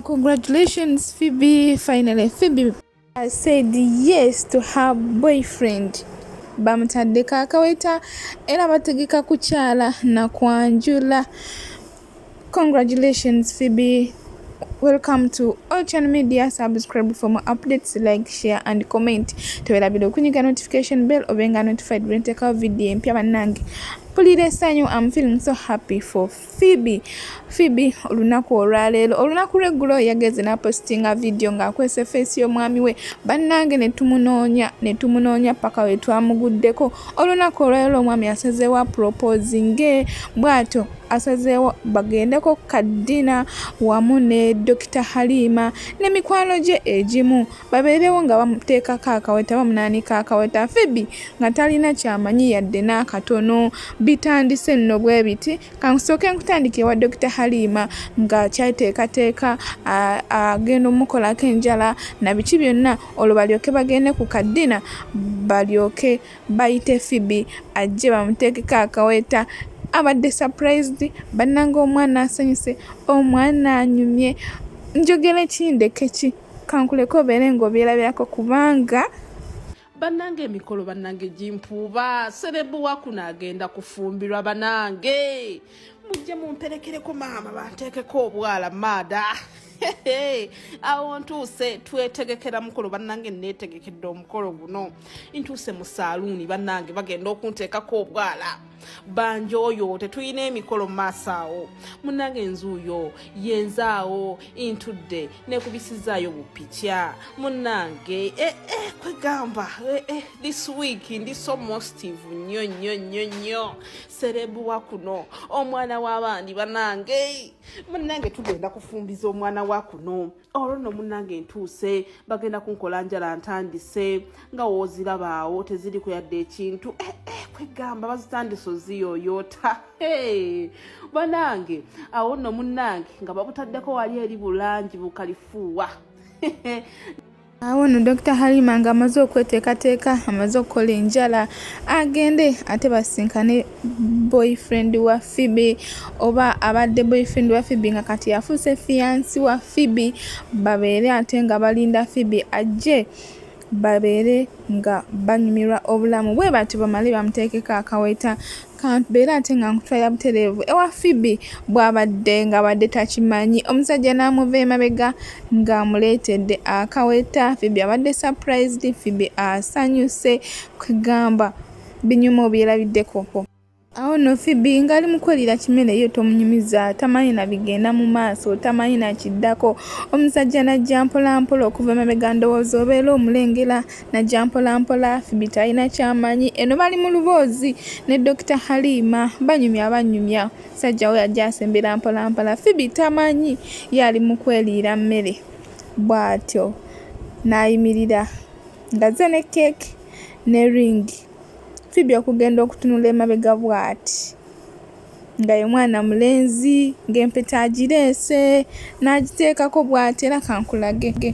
Congratulations, Phoebe. Finally, Phoebe has said yes to her boyfriend. Bamutadde Kakaweta era bategeka kukyala na Kwanjula. Congratulations, Phoebe. Welcome to Ocean Media. Subscribe for more updates, like, share and comment. Tewera video kunyiga notification bell obenga notified when take out video empya bannange. Pulire sanyu, I'm feeling so happy for Phoebe. Phoebe olunaku olwaleero olunaku lweggulo yageze na postinga video nga akwese face y'omwami we bannange netumunoonya paka we twamuguddeko. Olunaku olwaleero omwami asazeewo proposing bwato asazeewo bagendeko kaddina wamu ne Dr. Halima ne mikwano gye egimu babeerewo nga bamuteekako akaweta bamunaanika akaweta. Phoebe nga talina kyamanyi yadde n'akatono. Bitandise nno bwe biti kansooke nkutandike wa Dr. Halima nga kyateekateeka agenda omukolako enjala na biki byonna olwo balyoke bagende ku kaddina balyoke bayite Phoebe ajje bamuteekeko akaweta. Abadde surprised bannanga omwana asanyuse omwana anyumye njogera kindeke ki kankuleko obeere ng'obyerabirako kubanga bannange emikolo bannange gimpuuba serebu wakuno agenda kufumbirwa bannange mujje mumperekereko maama banteekeko obwala maada awo ntuuse twetegekera mukolo bannange neetegekedde omukolo guno ntuuse mu saaluuni bannange bagenda okunteekako obwala banja oyo tetuyina emikolo mu maaso awo munnange enzuuyo yenzaawo ntudde nekubisizaayo bupikya munnange kwegamba this week ndi so mostive nnyo serebu wakuno omwana w'abandi bannange munnange tugenda kufumbiza omwana wakuno olwo nno munnange ntuuse bagenda kunkola njala ntandise nga woozirabaawo teziri kuyadde ekintu kwegamba bazitandise oziyoyota bannange awo nno munnange nga babutaddeko wali eri bulangi bukalifuuwa awo no Dr. Halima nga amaze okweteekateeka amaze okukola enjala agende ate basinkane boyfriend wa Phoebe oba abadde boyfriend wa Phoebe nga kati yafuuse fiancé wa Phoebe babeere ate nga balinda Phoebe ajje babeere nga banyumirwa obulamu bwe bati bamale bamuteekeko akaweta kambeera ate nga nkutwala butereevu ewa Phoebe bw'abadde nga badde takimanyi omusajja n'amuva emabega ng'amuleetedde akaweta. Phoebe abadde surprised, Phoebe asanyuse kwegamba binyuma obyerabiddeko. Awo no Phoebe ngali mukolera kimere yo tomunyumiza tamanyi na bigenda mu maaso tamanyi na kiddako omusajja najja mpolampola okuva emabega ndowooza obeera omulengera najja mpolampola. Phoebe talina kyamanyi eno bali mu luboozi ne Dr. Halima banyumya sajja we yajja asembera mpolampola. Phoebe tamanyi yali mu kweriira mmere bw'atyo n'ayimirira ng'azze ne keeki ne ringi. Phoebe okugenda okutunula emabega bw'ati nga ye mwana mulenzi ng'empeta agireese n'agiteekako bw'ati era kankulage.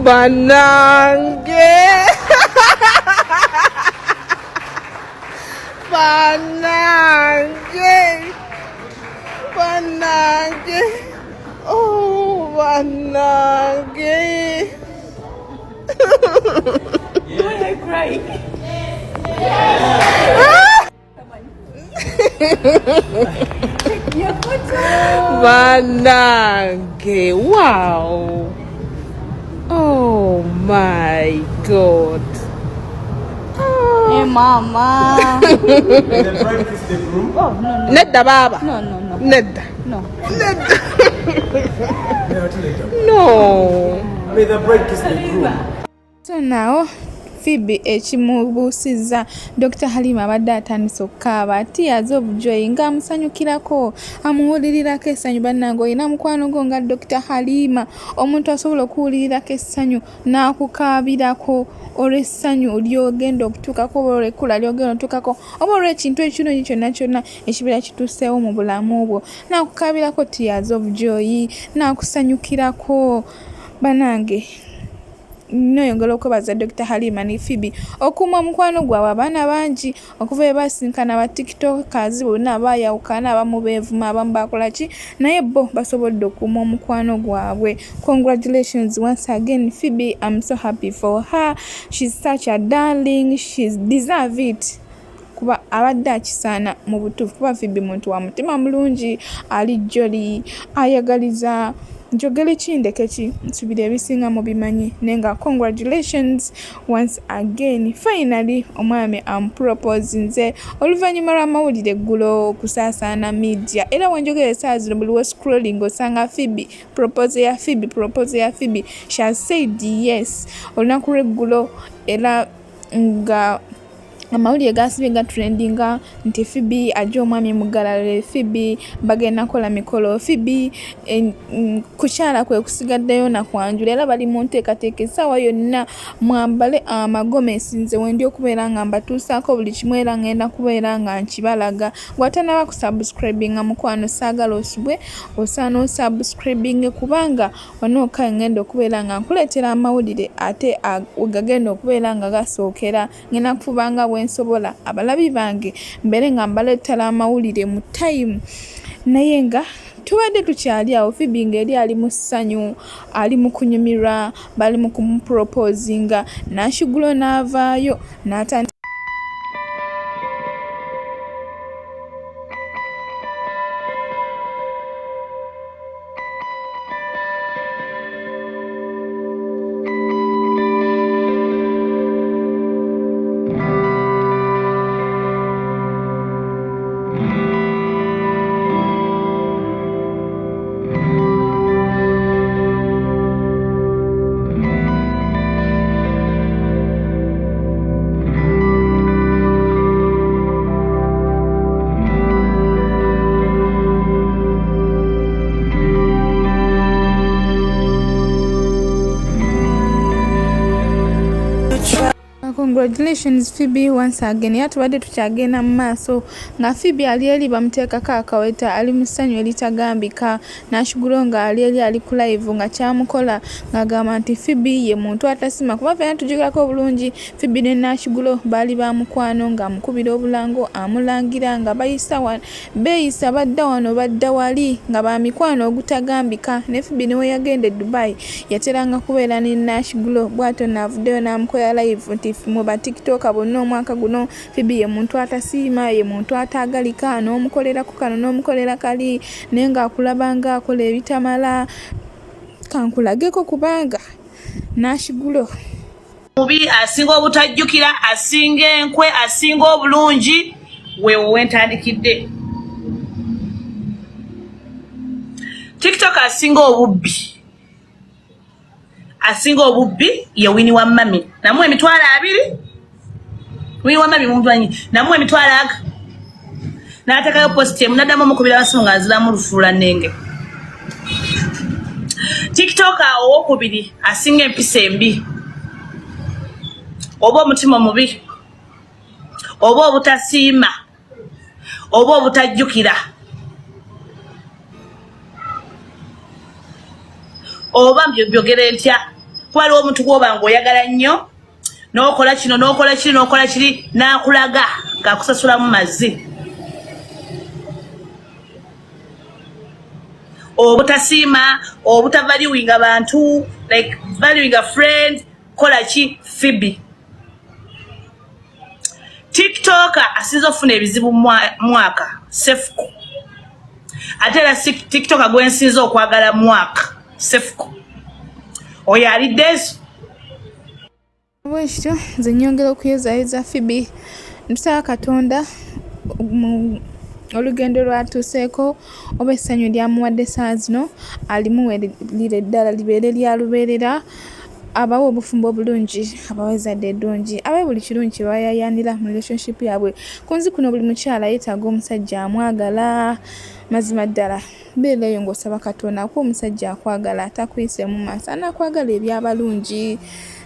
Bannange oh bannange why I cry bannange wow. Oh my God. Oh. Hey mama. The bride is the groom? Oh no. Nedda baba. No. Nedda. No. Nedda. Yeah, No. I mean, the bride is the groom. So now Phoebe ekimubuusizza. Dr. Halima abadde atandise okukaaba tears of joy ng'amusanyukirako amuwulirirako essanyu. Bannange olina mukwano gwo nga Dr. Halima, omuntu asobola okuwulirirako essanyu n'akukaabirako olw'essanyu ly'ogenda okutuukako oba olw'ekkula ly'ogenda okutuukako oba olw'ekintu ekirungi kyonna kyonna ekibeera kituuseewo mu bulamu bwo, n'akukaabirako tears of joy, n'akusanyukirako. Bannange nnoyongera okwebaza Dr. Halima ne Phoebe okuuma omukwano gwabwe. Abaana bangi okuva bwe basinkana ba tiktokers bonna baayawukana, abamu beevuma, abamu bakola ki, naye bo basobodde okuuma omukwano gwabwe. Congratulations once again Phoebe, I'm so happy for her. She's such a darling, she's deserve it. Kuba abadde akisaana mu butuufu, kuba Phoebe muntu wa mutima mulungi, ali jolly, ayagaliza. Njogere kindeke ki nsubira ebisinga mu bimanyi nenga congratulations once again. Finally omwami ampropose nze oluvannyuma lw'amawulire eggulo okusaasaana media, era wenjogera essaawa zino buli we scrolling osanga Phoebe, propose ya Phoebe, propose ya Phoebe. She has said yes. Olunaku lw'eggulo era nga amawulire gaasibye ga trendinga nti Phoebe ajja omwami mugalale, Phoebe bagenda kola mikolo, Phoebe kukyala kwe kusigaddeyo na Kwanjula, era bali mu nteekateeka essaawa yonna mwambale amagomesi. Nze wendi okubeera nga mbatuusaako buli kimu era ngenda kubeera nga nkibalaga. Bw'atanaba kusubscribinga mukwano saagala osubwe, osaana osubscribinge kubanga wanooka ngenda okubeera nga nkuleetera amawulire ate gagenda okubeera nga gasookera. Ngenda kufubanga nsobola abalabi bange mbere nga mbaleetera amawulire mu time, naye nga tubadde tukyali awo. Phoebe ng'eri ali mu ssanyu, ali mu kunyumirwa, bali mu kumupropoozinga, n'ashigulo n'avaayo n'atandika Congratulations Phoebe once again. Yatubadde tukyagenda mu maaso nga Phoebe ali eri bamuteekako akaweta, ali mu ssanyu eritagambika, n'akigulo nga ali eri ali ku live nga kyamukola ng'agamba nti Phoebe ye muntu atasima. Kuba ffenna tugirako bulungi Phoebe ne Nakigulo baali ba mukwano ng'amukubira obulango amulangira nga beeyisa badda wano badda wali nga ba mikwano ogutagambika. Ne Phoebe ne we yagenda e Dubai yateranga kubeera ne Nakigulo, bw'atyo n'avuddeyo n'amukola live nti mu ba tiktoka bonna omwaka guno Phoebe ye muntu atasiima, ye muntu ataagalika, n'omukolerako kano n'omukolera kali, naye ng'akulabanga akola ebitamala. Kankulageko kubanga Nakigulo mubi asinga obutajjukira, asinga enkwe, asinga obulungi weewo wentandikidde. TikTok asinga obubbi ye Wini wa Mami. Namwe emitwalo 2 Wini wa Mami mumumanyi, namwe emitwalo 4 n'atekayo post emunaddamu omukubira abasonga aziramu lufuula nnenge. TikTok owokubiri asinga empisa embi, oba omutima omubi, oba obutasiima, oba obutajjukira, oba mbyogere ntya. Waliwo omuntu gwoba ng'oyagala nnyo n'okola kino n'okola kiri n'okola kiri n'akulaga ng'akusasulamu mazzi. Obutasiima, obutavaluinga bantu, like valuing a friend, kola ki Phoebe. TikTok asiza ofuna ebizibu mwaka Sefuku. Ate era TikTok gwensinza okwagala mwaka Sefuku. Oyo aliddeezo. Bwekityo nze nnyongera okuyozayoza Phoebe, ntusaba Katonda olugendo lwatuuseeko oba essanyu lyamuwadde essaawa zino alimuwerere ddala libeere lya lubeerera. abawa obufumbo obulungi abawa ezzadde eddungi abawe buli kirungi kye bayayanira mu relationship yaabwe. Kunzi kuno buli mukyala yeetaaga omusajja amwagala mazima ddala. Beerayo ng'osaba Katonda akuwa omusajja akwagala atakuyise mu maaso anaakwagala ebyabalungi.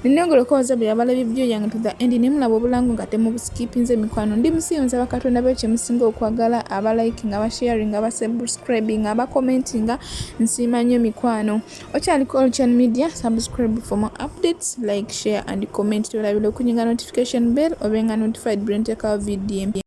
Ninongolokoza bwe yabalabye vidiyo yange to the end ne mulaba obulango nga temubusikipinze mikwano. Ndi musiyonza bakatonda be kye musinga okwagala abalikinga abasharinga abasubscribing abakomentinga nsiima nnyo mikwano. Okyaliko Olchan Media, subscribe for more updates, like, share and comment. Tolabira okunyinga notification bell obenga notified bwe nteekawo vidiyo empya.